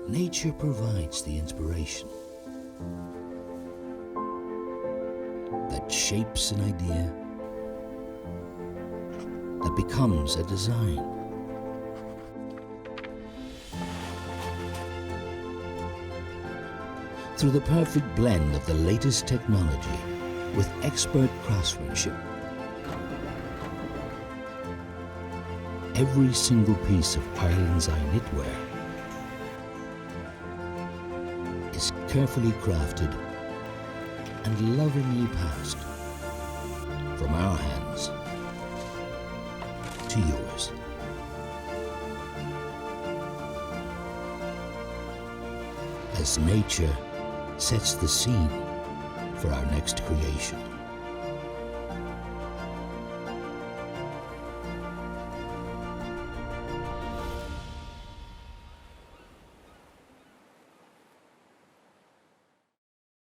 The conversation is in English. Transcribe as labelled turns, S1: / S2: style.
S1: Nature provides the inspiration that shapes an idea, that becomes a design. Through the perfect blend of the latest technology with expert craftsmanship, every single piece of IrelandsEye Knitwear is carefully crafted and lovingly passed from our hands to yours. As nature sets the scene for our next creation.